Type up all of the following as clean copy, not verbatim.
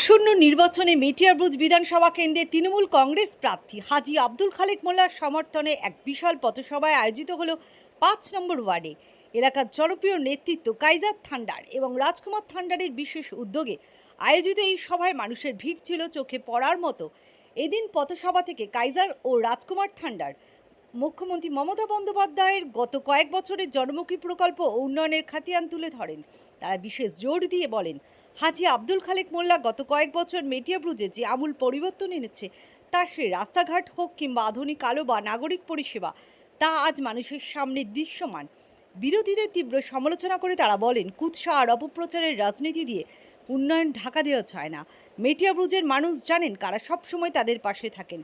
আসন্ন নির্বাচনে মেটিয়ারব্রুজ বিধানসভা কেন্দ্রে তৃণমূল কংগ্রেস প্রার্থী হাজী আব্দুল খালেক মোল্লার সমর্থনে এক বিশাল পথসভায় আয়োজিত হলো ৫ নম্বর ওয়ার্ডে। এলাকার জনপ্রিয় নেতৃত্ব কাইজার থান্ডার এবং রাজকুমার থান্ডারের বিশেষ উদ্যোগে আয়োজিত এই সভায় মানুষের ভিড় ছিল চোখে পড়ার মতো। এদিন পথসভা থেকে কাইজার ও রাজকুমার থান্ডার মুখ্যমন্ত্রী মমতা বন্দ্যোপাধ্যায়ের গত কয়েক বছরের জনমুখী প্রকল্প ও উন্নয়নের খতিয়ান তুলে ধরেন। তারা বিশেষ জোর দিয়ে বলেন, হাজী আব্দুল খালেক মোল্লা গত কয়েক বছর মেটিয়ারব্রুজে যে আমূল পরিবর্তন এনেছে, তা সে রাস্তাঘাট হোক কিংবা আধুনিক আলো বা নাগরিক পরিষেবা, তা আজ মানুষের সামনে দৃশ্যমান। বিরোধীদের তীব্র সমালোচনা করে তারা বলেন, কুৎসা আর অপপ্রচারের রাজনীতি দিয়ে উন্নয়ন ঢাকা দেওয়া যায় না। মেটিয়ারব্রুজের মানুষ জানেন কারা সবসময় তাদের পাশে থাকেন।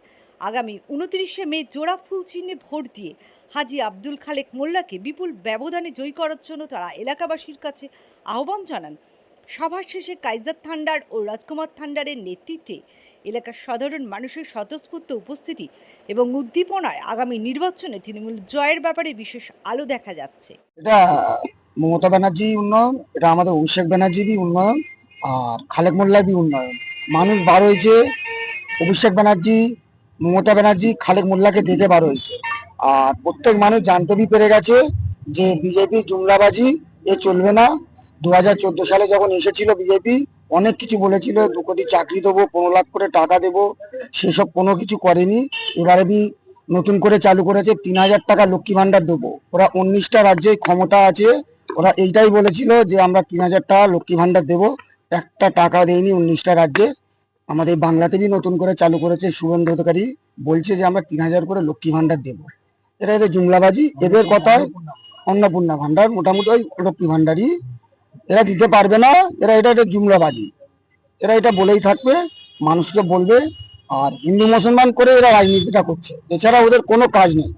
আগামী ২৯শে মে জোড়া ফুল চিহ্নে ভোট দিয়ে হাজী আব্দুল খালেক মোল্লাকে বিপুল ব্যবধানে জয়ী করার জন্য তারা এলাকাবাসীর কাছে আহ্বান জানান। সভা শেষে কাইজার থান্ডার ও রাজকুমার থান্ডারের নেতৃত্বে এলাকার সাধারণ মানুষের স্বতঃস্ফূর্ত উপস্থিতি এবং উদ্দীপনায় আগামী নির্বাচনে তৃণমূল জয়ের ব্যাপারে বিশেষ আলো দেখা যাচ্ছে। এটা মমতা ব্যানার্জি উন্নয়ন, এটা আমাদের অভিষেক ব্যানার্জিরই উন্নয়ন, আর খালেক মোল্লারই উন্নয়ন। মানুষ বার হয়েছে অভিষেক ব্যানার্জি, মমতা ব্যানার্জি, খালেক মোল্লাকে দেখে বার হয়েছে। আর প্রত্যেক মানুষ জানতেই পেরে গেছে যে বিজেপি জুমলাবাজি এ চলবে না। 2014 সালে যখন এসেছিল বিজেপি অনেক কিছু বলেছিল, 2 কোটি চাকরি দেবো, 15 লাখ করে টাকা দেবো, সেসব কোনো কিছু করেনি। এবারে নতুন করে চালু করেছে 3000 টাকা লক্ষ্মী ভান্ডার দেবো। ওরা 19টা রাজ্যে ক্ষমতা আছে, ওরা এইটাই বলেছিল যে আমরা 3000 টাকা লক্ষ্মী ভান্ডার দেবো, একটা টাকা দেয়নি 19টা রাজ্যে। আমাদের বাংলাতেই নতুন করে চালু করেছে, শুভেন্দু অধিকারী বলছে যে আমরা 3000 করে লক্ষ্মী ভান্ডার দেবো। এটা এদের জুমলাবাজি, এদের কথায় অন্নপূর্ণা ভান্ডার মোটামুটি ওই লক্ষ্মী ভান্ডারই এরা দিতে পারবে না। এটা জুমলাবাজি, এরা এটা বলেই থাকবে, মানুষকে বলবে। আর হিন্দু মুসলমান করে এরা রাজনীতিটা করছে, এছাড়া ওদের কোনো কাজ নেই।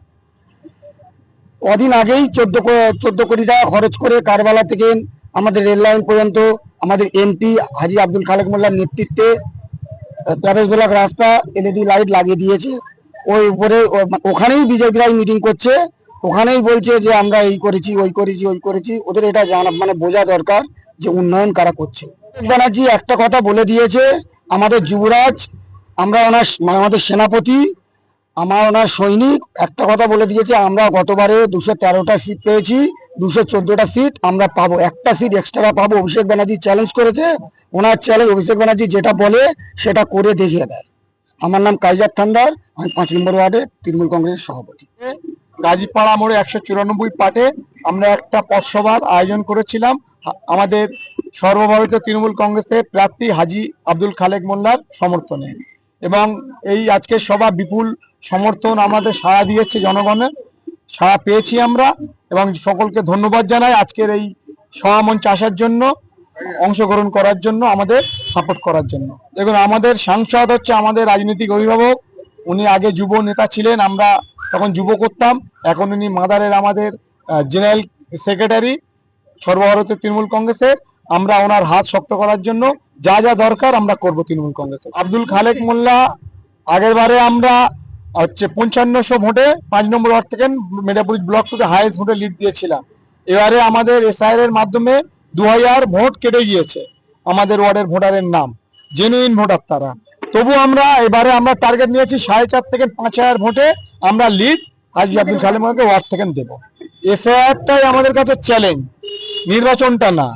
কদিন আগেই 14 কোটি টাকা খরচ করে কারবালা থেকে আমাদের রেল লাইন পর্যন্ত আমাদের এমপি হাজী আব্দুল খালেক মোল্লার নেতৃত্বে প্যারেস ব্লক রাস্তা এলইডি লাইট লাগিয়ে দিয়েছে। ওই উপরে ওখানেই বিজেপিরাই মিটিং করছে, ওখানেই বলছে যে আমরা এই করেছি, ওই করেছি, ওই করেছি। ওদের এটা জানা বোঝা দরকার যে উন্নয়ন কারা করছে। ব্যানার্জি একটা কথা বলে দিয়েছে, আমাদের যুবরাজ, আমাদের সেনাপতি, ওনার সৈনিক একটা কথা বলে দিয়েছে, আমরা গতবারে 213টা সিট পেয়েছি, 214টা সিট আমরা পাবো, একটা সিট এক্সট্রা পাবো। অভিষেক ব্যানার্জি চ্যালেঞ্জ করেছে, ওনার চ্যালেঞ্জ অভিষেক ব্যানার্জি যেটা বলে সেটা করে দেখিয়ে দেয়। আমার নাম কাইজার থান্ডার, আমি 5 নম্বর ওয়ার্ডে তৃণমূল কংগ্রেসের সভাপতি। গাজীপাড়া মোড়ে 194 পাটে আমরা একটা পথসভার আয়োজন করেছিলাম আমাদের সর্বভারতীয় তৃণমূল কংগ্রেসের প্রার্থী হাজী আব্দুল খালেক মোল্লার সমর্থনে, এবং এই আজকের সভা বিপুল সমর্থন আমাদের সাড়া দিয়েছে, জনগণের সাড়া পেয়েছি আমরা, এবং সকলকে ধন্যবাদ জানাই আজকের এই সভা মঞ্চে আসার জন্য, অংশগ্রহণ করার জন্য, আমাদের সাপোর্ট করার জন্য। দেখুন, আমাদের সাংসদ হচ্ছে আমাদের রাজনৈতিক অভিভাবক। উনি আগে যুব নেতা ছিলেন, আমরা তখন যুব করতাম। এখন উনি মাদারের আমাদের জেনারেল সেক্রেটারি সর্বভারতীয় তৃণমূল কংগ্রেসের। আমরা ওনার হাত শক্ত করার জন্য যা যা দরকার আমরা করব তৃণমূল কংগ্রেসে। আব্দুল খালেক মোল্লা আগের বারে আমরা 5500 ভোটে 5 নম্বর ওয়ার্ড থেকে মেটিয়ারব্রুজ ব্লক থেকে হাইয়েস্ট ভোটে লিড দিয়েছিলাম। এবারে আমাদের এসআইআর এর মাধ্যমে 2000 ভোট কেটে গিয়েছে আমাদের ওয়ার্ডের ভোটারের নাম, জেনুইন ভোটার তারা। তবু আমরা এবারে টার্গেট নিয়েছি 4.5 থেকে 5000 ভোটে আমরা লিড হাজী আব্দুল খালেক মোল্লাকে ওয়ার্ড থেকে দেবো। এসআইআরটাই আমাদের কাছে চ্যালেঞ্জ, নির্বাচনটা না।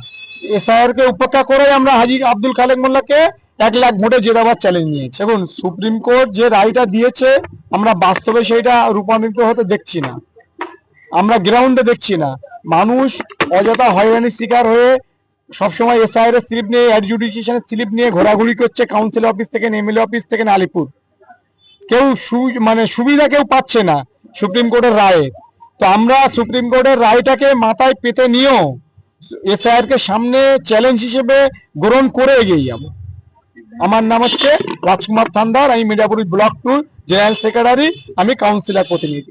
এসআইআর কে উপেক্ষা করে আমরা হাজী আব্দুল খালেক মোল্লাকে 1 লাখ ভোটে জেতাবার চ্যালেঞ্জ নিয়েছি। দেখুন, সুপ্রিম কোর্ট যে রায়টা দিয়েছে আমরা বাস্তবে সেইটা রূপান্তরিত হতে দেখছি না, আমরা গ্রাউন্ডে দেখছি না। মানুষ অযথা হয়রানির শিকার হয়ে সবসময় এসআইআর এর স্লিপ নিয়ে, অ্যাডজুডিকেশনের স্লিপ নিয়ে ঘোরাঘুরি করছে, কাউন্সিল অফিস থেকে, এমএলএ অফিস থেকে, আলিপুর। কেউ সুবিধা কেউ পাচ্ছে না সুপ্রিম কোর্টের রায়ে। তো আমরা সুপ্রিম কোর্টের রায়টাকে মাথায় পেতে নিয়েও এসআইআর কে সামনে চ্যালেঞ্জ হিসেবে গ্রহণ করে এগিয়ে যাব। আমার নাম হচ্ছে রাজকুমার থান্ডার, আমি মেটিয়ারব্রুজ ব্লক 2 জেনারেল সেক্রেটারি, আমি কাউন্সিলর প্রতিনিধি।